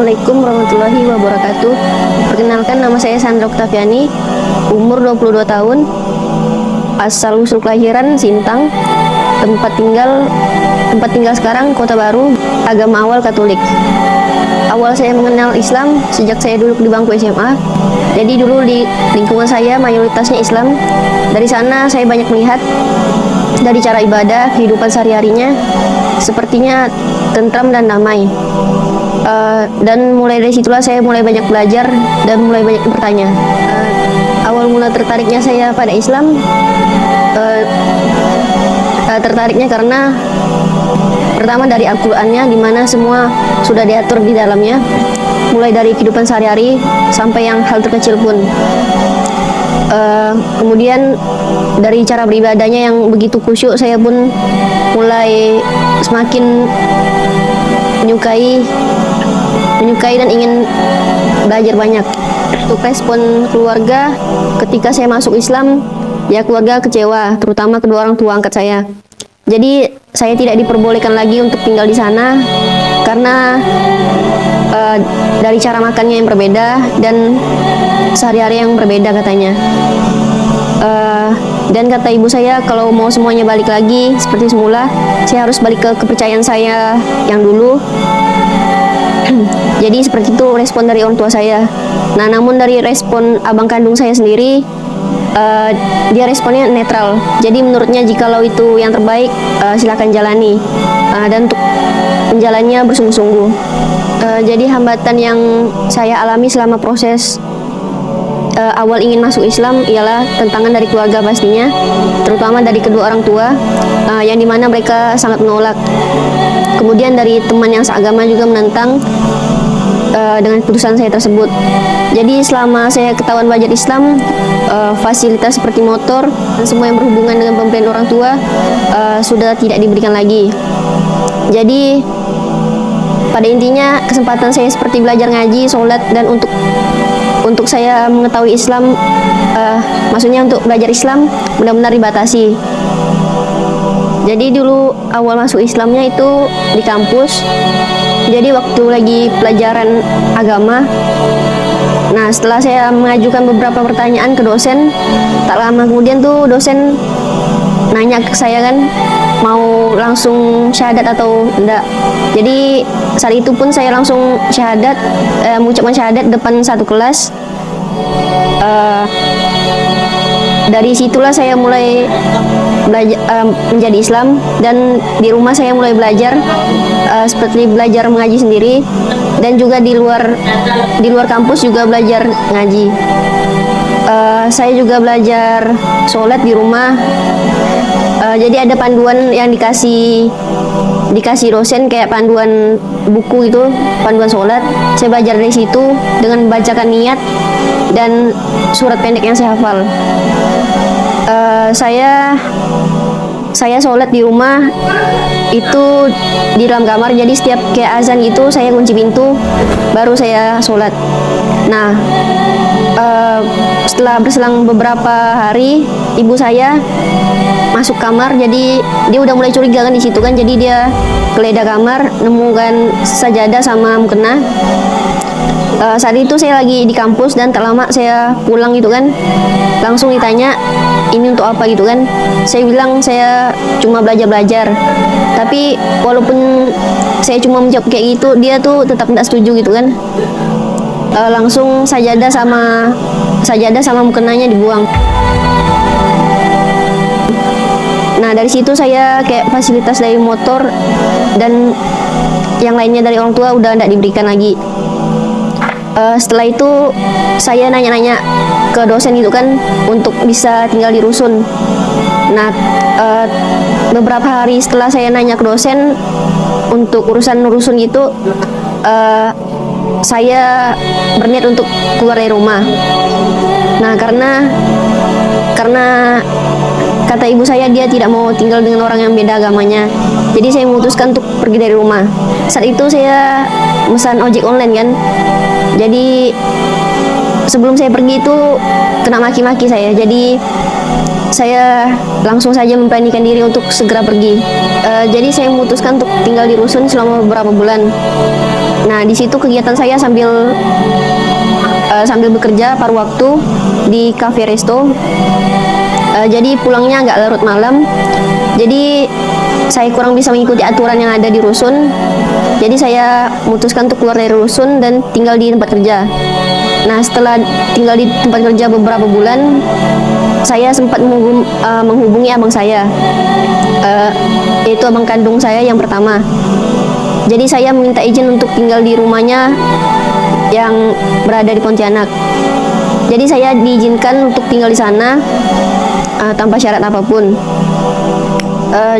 Assalamualaikum warahmatullahi wabarakatuh. Perkenalkan, nama saya Sandra Oktaviani, umur 22 tahun, asal usul kelahiran Sintang, tempat tinggal sekarang Kota Baru, agama awal Katolik. Awal saya mengenal Islam sejak saya duduk di bangku SMA. Jadi dulu di lingkungan saya mayoritasnya Islam. Dari sana saya banyak melihat dari cara ibadah, kehidupan sehari-harinya sepertinya tentram dan damai. Dan mulai dari situlah saya mulai banyak belajar dan mulai banyak bertanya. Awal mula tertariknya saya pada Islam, tertariknya karena pertama dari Al-Qur'annya, di mana semua sudah diatur di dalamnya, mulai dari kehidupan sehari-hari sampai yang hal terkecil pun. Kemudian dari cara beribadahnya yang begitu khusyuk, saya pun mulai semakin menyukai dan ingin belajar banyak. Untuk respon keluarga ketika saya masuk Islam, ya keluarga kecewa, terutama kedua orang tua angkat saya. Jadi saya tidak diperbolehkan lagi untuk tinggal di sana karena dari cara makannya yang berbeda dan sehari-hari yang berbeda katanya. Dan kata ibu saya, kalau mau semuanya balik lagi seperti semula, saya harus balik ke kepercayaan saya yang dulu. Jadi seperti itu respon dari orang tua saya. Nah, namun dari respon abang kandung saya sendiri, dia responnya netral. Jadi menurutnya jikalau itu yang terbaik, silakan jalani, dan untuk menjalannya bersungguh-sungguh. Jadi hambatan yang saya alami selama proses awal ingin masuk Islam ialah tantangan dari keluarga pastinya, terutama dari kedua orang tua, yang dimana mereka sangat menolak. Kemudian dari teman yang seagama juga menentang dengan keputusan saya tersebut. Jadi selama saya ketahuan belajar Islam, fasilitas seperti motor dan semua yang berhubungan dengan pemberian orang tua sudah tidak diberikan lagi. Jadi pada intinya kesempatan saya seperti belajar ngaji, sholat, dan untuk saya mengetahui Islam, maksudnya untuk belajar Islam benar-benar dibatasi. Jadi dulu awal masuk Islamnya itu di kampus. Jadi waktu lagi pelajaran agama, nah setelah saya mengajukan beberapa pertanyaan ke dosen, tak lama kemudian tuh dosen nanya ke saya kan, mau langsung syahadat atau enggak. Jadi saat itu pun saya langsung syahadat, mengucapkan syahadat depan satu kelas. Dari situlah saya mulai belajar menjadi Islam, dan di rumah saya mulai belajar seperti belajar mengaji sendiri, dan juga di luar kampus juga belajar ngaji. Saya juga belajar sholat di rumah. Jadi ada panduan yang dikasih dosen, kayak panduan buku itu, panduan sholat. Saya belajar dari situ dengan membacakan niat dan surat pendek yang saya hafal. Saya sholat di rumah itu di dalam kamar. Jadi setiap kayak azan itu saya kunci pintu, baru saya sholat. Nah, setelah berselang beberapa hari, ibu saya masuk kamar. Jadi dia udah mulai curiga kan di situ kan. Jadi dia geledah kamar, nemukan sajadah sama mukena. Saat itu saya lagi di kampus dan tak lama saya pulang gitu kan, langsung ditanya ini untuk apa gitu kan. Saya bilang saya cuma belajar. Tapi walaupun saya cuma menjawab kayak gitu, dia tuh tetap tidak setuju gitu kan. Langsung sajadah sama mukenanya dibuang. Nah, dari situ saya kayak fasilitas dari motor dan yang lainnya dari orang tua udah tidak diberikan lagi. Setelah itu saya nanya-nanya ke dosen itu kan untuk bisa tinggal di rusun. Nah, beberapa hari setelah saya nanya ke dosen untuk urusan rusun gitu, saya berniat untuk keluar dari rumah. Nah, karena kata ibu saya, dia tidak mau tinggal dengan orang yang beda agamanya. Jadi saya memutuskan untuk pergi dari rumah. Saat itu saya pesan ojek online kan. Jadi sebelum saya pergi itu kena maki-maki saya. Jadi saya langsung saja memberanikan diri untuk segera pergi. Jadi saya memutuskan untuk tinggal di rusun selama beberapa bulan. Nah, di situ kegiatan saya sambil bekerja paruh waktu di cafe resto. Jadi pulangnya agak larut malam. Jadi saya kurang bisa mengikuti aturan yang ada di rusun. Jadi saya memutuskan untuk keluar dari rusun dan tinggal di tempat kerja. Nah, setelah tinggal di tempat kerja beberapa bulan, saya sempat menghubungi abang saya, yaitu abang kandung saya yang pertama. Jadi saya meminta izin untuk tinggal di rumahnya yang berada di Pontianak. Jadi saya diizinkan untuk tinggal di sana tanpa syarat apapun.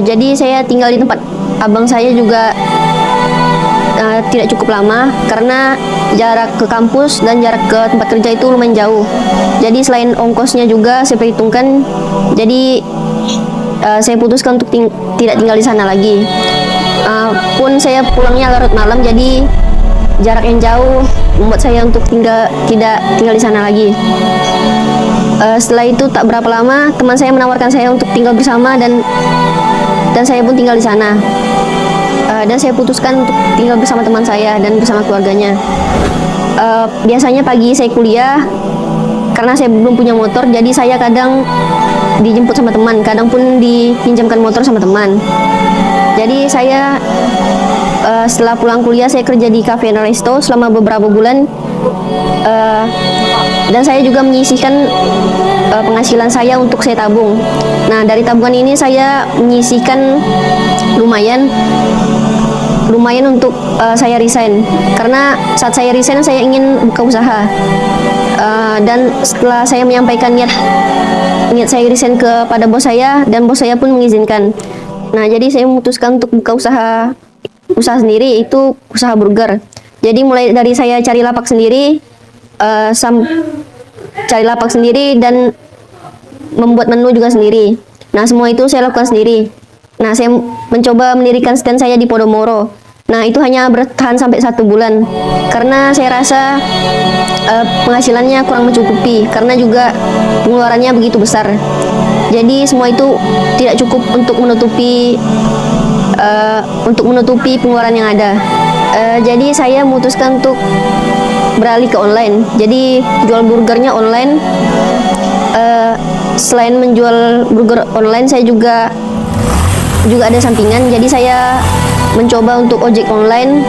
Jadi saya tinggal di tempat abang saya juga tidak cukup lama karena jarak ke kampus dan jarak ke tempat kerja itu lumayan jauh. Jadi selain ongkosnya juga saya perhitungkan, jadi saya putuskan untuk tidak tinggal di sana lagi. Pun saya pulangnya larut malam, jadi jarak yang jauh membuat saya untuk tidak tinggal di sana lagi. Setelah itu tak berapa lama teman saya menawarkan saya untuk tinggal bersama dan saya pun tinggal di sana. Dan saya putuskan untuk tinggal bersama teman saya dan bersama keluarganya. Biasanya pagi saya kuliah, karena saya belum punya motor, jadi saya kadang dijemput sama teman, kadang pun dipinjamkan motor sama teman. Jadi saya setelah pulang kuliah saya kerja di cafe dan resto selama beberapa bulan, dan saya juga menyisihkan penghasilan saya untuk saya tabung. Nah, dari tabungan ini saya menyisihkan lumayan untuk saya resign, karena saat saya resign saya ingin buka usaha. Dan setelah saya menyampaikan niat saya resign kepada bos saya, dan bos saya pun mengizinkan. Nah, jadi saya memutuskan untuk buka usaha sendiri, itu usaha burger. Jadi mulai dari saya cari lapak sendiri, dan membuat menu juga sendiri. Nah, semua itu saya lakukan sendiri. Nah, saya mencoba mendirikan stand saya di Podomoro. Nah, itu hanya bertahan sampai 1 bulan karena saya rasa penghasilannya kurang mencukupi, karena juga pengeluarannya begitu besar. Jadi semua itu tidak cukup untuk menutupi pengeluaran yang ada. Jadi saya memutuskan untuk beralih ke online. Jadi jual burgernya online. Selain menjual burger online, saya juga ada sampingan. Jadi saya mencoba untuk ojek online